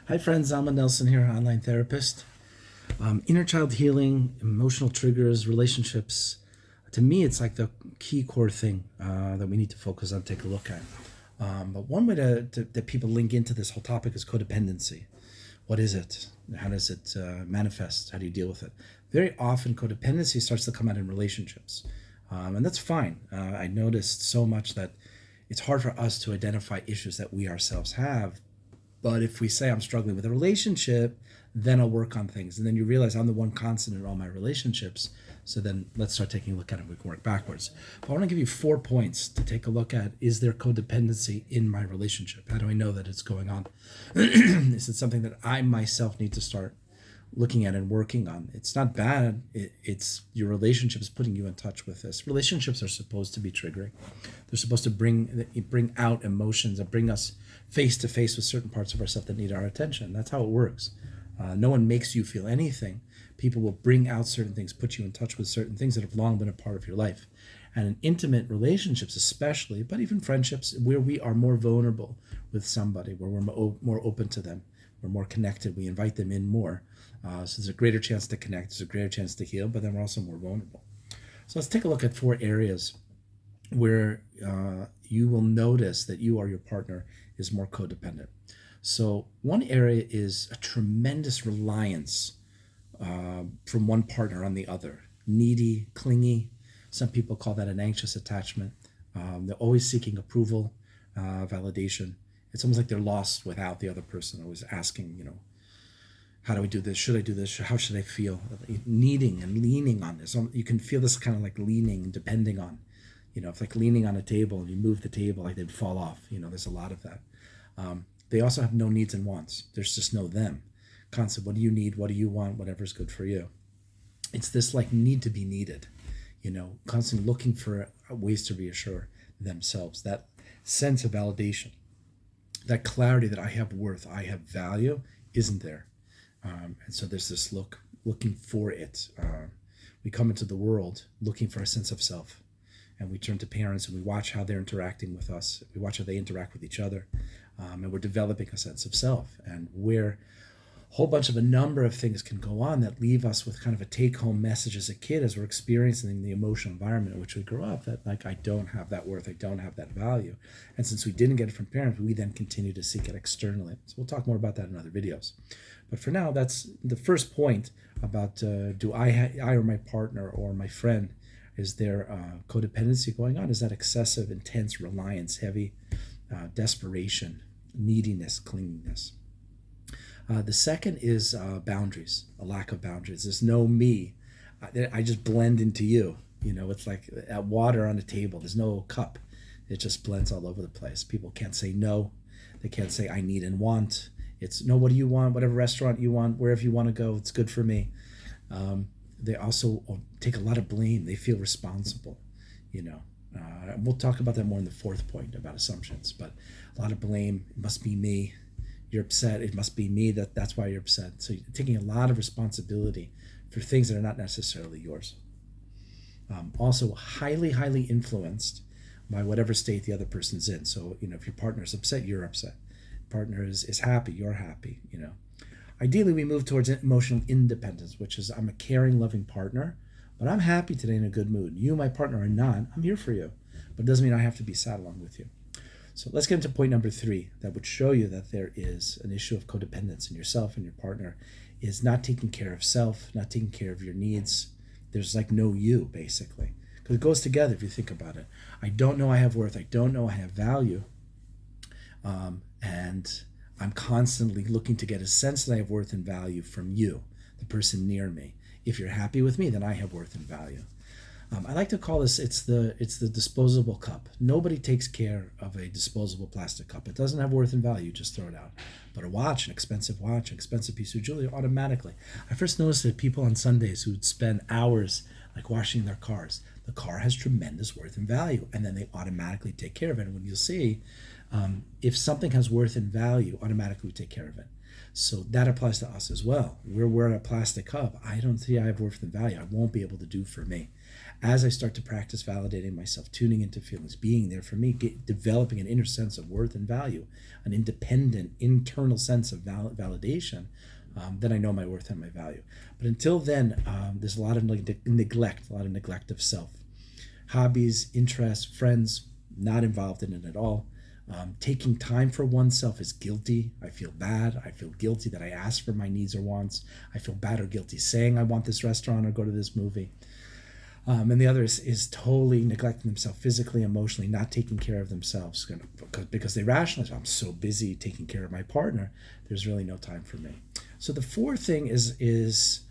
Hi, friends. Alma Nelson here, online therapist. Inner child healing, emotional triggers, relationships. To me, it's like the key core thing that we need to focus on, take a look at. But one way that people link into this whole topic is codependency. What is it? How does it manifest? How do you deal with it? Very often, codependency starts to come out in relationships. And that's fine. I noticed so much that it's hard for us to identify issues that we ourselves have. But if we say I'm struggling with a relationship, then I'll work on things. And then you realize I'm the one constant in all my relationships. So then let's start taking a look at it. We can work backwards. But I want to give you 4 points to take a look at. Is there codependency in my relationship? How do I know that it's going on? Is it something that I myself need to start looking at and working on? It's not bad. It's your relationship is putting you in touch with this. Relationships are supposed to be triggering. They're supposed to bring out emotions and bring us face to face with certain parts of ourselves that need our attention. That's how it works. No one makes you feel anything. People will bring out certain things, put you in touch with certain things that have long been a part of your life. And in intimate relationships especially, but even friendships, where we are more vulnerable with somebody, where we're more open to them, we're more connected, we invite them in more. So there's a greater chance to connect, there's a greater chance to heal, but then we're also more vulnerable. So let's take a look at 4 areas where you will notice that you or your partner is more codependent. So one area is a tremendous reliance from one partner on the other. Needy, clingy. Some people call that an anxious attachment. They're always seeking approval, validation. It's almost like they're lost without the other person, always asking, how do we do this? Should I do this? How should I feel? Needing and leaning on this. You can feel this kind of like leaning and depending on. It's like leaning on a table and you move the table, like they'd fall off. There's a lot of that. They also have no needs and wants. There's just no them. Constant, what do you need? What do you want? Whatever's good for you. It's this like need to be needed, constantly looking for ways to reassure themselves. That sense of validation, that clarity that I have worth, I have value isn't there. And so there's this looking for it. We come into the world looking for a sense of self. And we turn to parents and we watch how they're interacting with us. We watch how they interact with each other. And we're developing a sense of self. And where a whole bunch of a number of things can go on that leave us with kind of a take-home message as a kid as we're experiencing the emotional environment in which we grew up, that like, I don't have that worth, I don't have that value. And since we didn't get it from parents, we then continue to seek it externally. So we'll talk more about that in other videos. But for now, that's the first point about do I or my partner or my friend, is there codependency going on? Is that excessive, intense reliance, heavy desperation, neediness, clinginess? The second is boundaries, a lack of boundaries. There's no me. I just blend into you. It's like water on a table. There's no cup. It just blends all over the place. People can't say no. They can't say I need and want. It's no, what do you want? Whatever restaurant you want, wherever you want to go, it's good for me. They also take a lot of blame. They feel responsible, We'll talk about that more in the 4th point about assumptions, but a lot of blame. It must be me. You're upset. It must be me. That's why you're upset. So you're taking a lot of responsibility for things that are not necessarily yours. Also highly, highly influenced by whatever state the other person's in. So, if your partner is upset, you're upset. Partner is happy, you're happy, Ideally, we move towards emotional independence, which is I'm a caring, loving partner, but I'm happy today in a good mood. You, my partner, are not. I'm here for you, but it doesn't mean I have to be sad along with you. So let's get into point number 3 that would show you that there is an issue of codependence in yourself and your partner, is not taking care of self, not taking care of your needs. There's like no you, basically, because it goes together if you think about it. I don't know I have worth. I don't know I have value. And I'm constantly looking to get a sense that I have worth and value from you, the person near me. If you're happy with me, then I have worth and value. I like to call this, it's the disposable cup. Nobody takes care of a disposable plastic cup. It doesn't have worth and value, just throw it out. But a watch, an expensive piece of jewelry, automatically. I first noticed that people on Sundays who'd spend hours like washing their cars, the car has tremendous worth and value, and then they automatically take care of it. And when you'll see, If something has worth and value, automatically we take care of it. So that applies to us as well. We're a plastic cup. I don't see I have worth and value. I won't be able to do for me. As I start to practice validating myself, tuning into feelings, being there for me, developing an inner sense of worth and value, an independent internal sense of validation, then I know my worth and my value. But until then, there's a lot of neglect of self. Hobbies, interests, friends, not involved in it at all. Taking time for oneself is guilty. I feel bad. I feel guilty that I asked for my needs or wants. I feel bad or guilty saying I want this restaurant or go to this movie. And the other is totally neglecting themselves physically, emotionally, not taking care of themselves because they rationalize, I'm so busy taking care of my partner, there's really no time for me. So the fourth thing is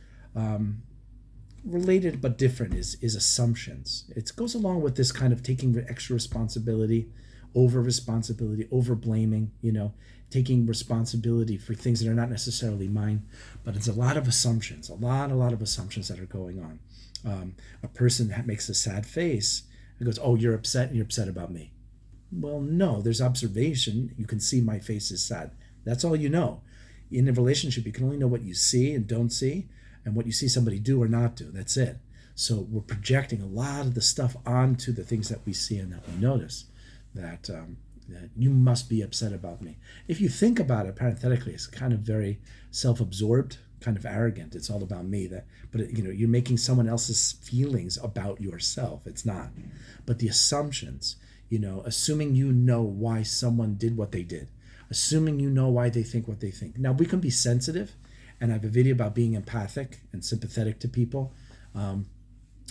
related but different, is assumptions. It goes along with this kind of taking extra responsibility, over blaming, taking responsibility for things that are not necessarily mine, but it's a lot of assumptions, a lot of assumptions that are going on. A person makes a sad face and goes, oh, you're upset about me. Well, no, there's observation. You can see my face is sad. That's all you know. In a relationship, you can only know what you see and don't see, and what you see somebody do or not do. That's it. So we're projecting a lot of the stuff onto the things that we see and that we notice. That you must be upset about me. If you think about it parenthetically, it's kind of very self-absorbed, kind of arrogant. It's all about me. But you're making someone else's feelings about yourself. It's not. But the assumptions, assuming why someone did what they did, assuming why they think what they think. Now we can be sensitive, and I have a video about being empathic and sympathetic to people.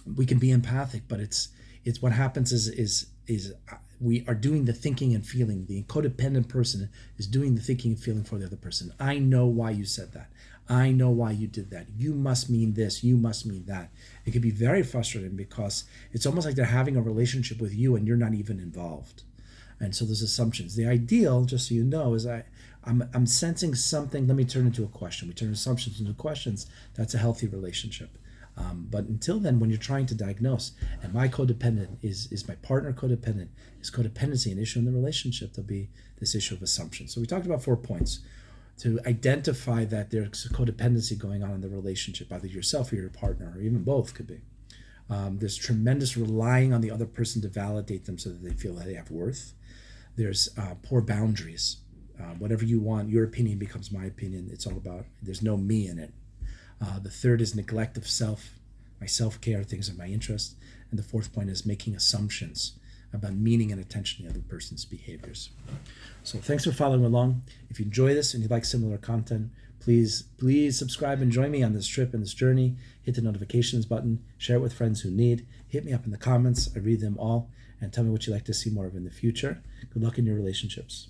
We can be empathic, but it's what happens is we are doing the thinking and feeling. The codependent person is doing the thinking and feeling for the other person. I know why you said that. I know why you did that. You must mean this. You must mean that. It can be very frustrating because it's almost like they're having a relationship with you and you're not even involved. And so there's assumptions. The ideal, just so you know, is I'm sensing something. Let me turn it into a question. We turn assumptions into questions. That's a healthy relationship. But until then, when you're trying to diagnose, am I codependent? Is my partner codependent? Is codependency an issue in the relationship? There'll be this issue of assumption. So we talked about 4 points to identify that there's codependency going on in the relationship, either yourself or your partner, or even both could be. There's tremendous relying on the other person to validate them so that they feel that they have worth. There's poor boundaries. Whatever you want, your opinion becomes my opinion. It's all about, there's no me in it. The third is neglect of self, my self-care, things of my interest. And the fourth point is making assumptions about meaning and attention to the other person's behaviors. So thanks for following along. If you enjoy this and you like similar content, please subscribe and join me on this trip and this journey. Hit the notifications button, share it with friends who need. Hit me up in the comments. I read them all. And tell me what you'd like to see more of in the future. Good luck in your relationships.